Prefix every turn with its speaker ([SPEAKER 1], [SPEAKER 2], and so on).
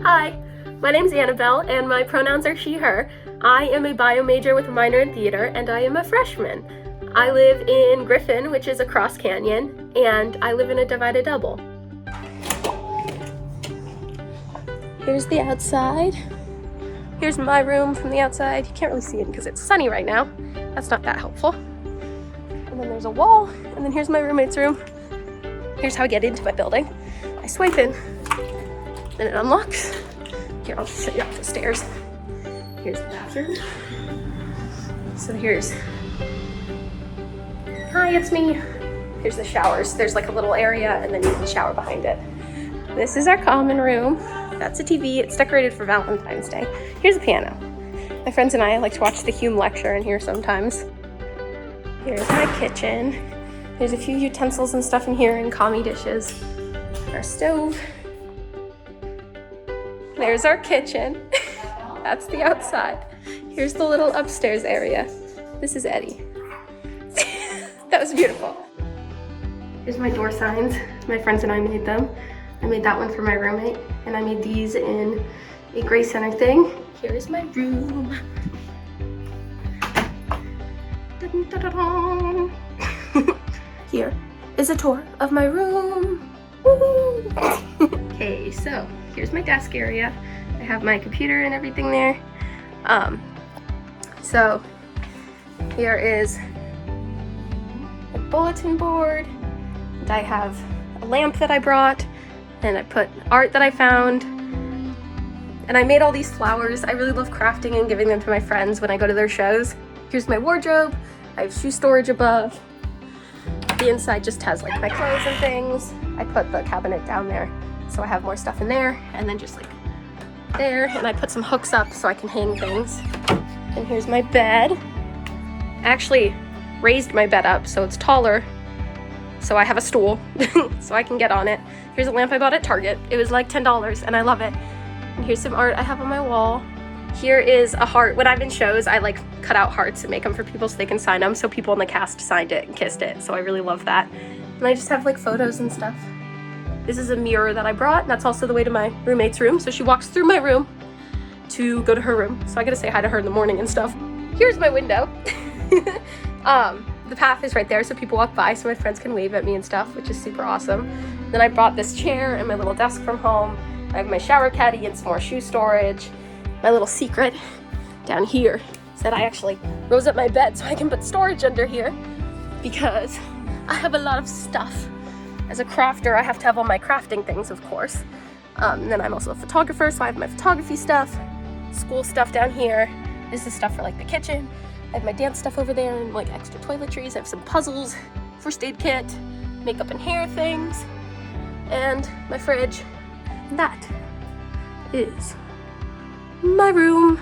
[SPEAKER 1] Hi, my name's Annabelle and my pronouns are she, her. I am a bio major with a minor in theater and I am a freshman. I live in Griffin, which is across Canyon, and I live in a divided double. Here's the outside. Here's my room from the outside. You can't really see it because it's sunny right now. That's not that helpful. And then there's a wall, and then here's my roommate's room. Here's how I get into my building. I swipe in, then it unlocks. Here, I'll just show you up the stairs. Here's the bathroom. So here's, hi, it's me. Here's the showers. There's like a little area, and then you can shower behind it. This is our common room. That's a TV. It's decorated for Valentine's Day. Here's a piano. My friends and I like to watch the Hume lecture in here sometimes. Here's my kitchen. There's a few utensils and stuff in here and commie dishes. Our stove. There's our kitchen. That's the outside. Here's the little upstairs area. This is Eddie. That was beautiful. Here's my door signs. My friends and I made them. I made that one for my roommate, and I made these in a gray center thing. Here's my room. Here is a tour of my room. Woo! Okay, so here's my desk area. I have my computer and everything there. So here is a bulletin board, and I have a lamp that I brought, and I put art that I found, and I made all these flowers. I really love crafting and giving them to my friends when I go to their shows. Here's my wardrobe. I have shoe storage above. The inside just has like my clothes and things. I put the cabinet down there, so I have more stuff in there, and then just like there, and I put some hooks up so I can hang things. And here's my bed. I actually raised my bed up so it's taller, so I have a stool so I can get on it. Here's a lamp I bought at Target. It was like $10 and I love it. And here's some art I have on my wall. Here is a heart. When I'm in shows, I like cut out hearts and make them for people so they can sign them. So people in the cast signed it and kissed it. So I really love that. And I just have like photos and stuff. This is a mirror that I brought, and that's also the way to my roommate's room. So she walks through my room to go to her room. So I gotta say hi to her in the morning and stuff. Here's my window. The path is right there, so people walk by so my friends can wave at me and stuff, which is super awesome. Then I brought this chair and my little desk from home. I have my shower caddy and some more shoe storage. My little secret down here is that I actually rose up my bed so I can put storage under here because I have a lot of stuff. As a crafter, I have to have all my crafting things, of course. And then I'm also a photographer, so I have my photography stuff, school stuff down here. This is stuff for like the kitchen. I have my dance stuff over there and like extra toiletries. I have some puzzles, first aid kit, makeup and hair things, and my fridge. And that is my room.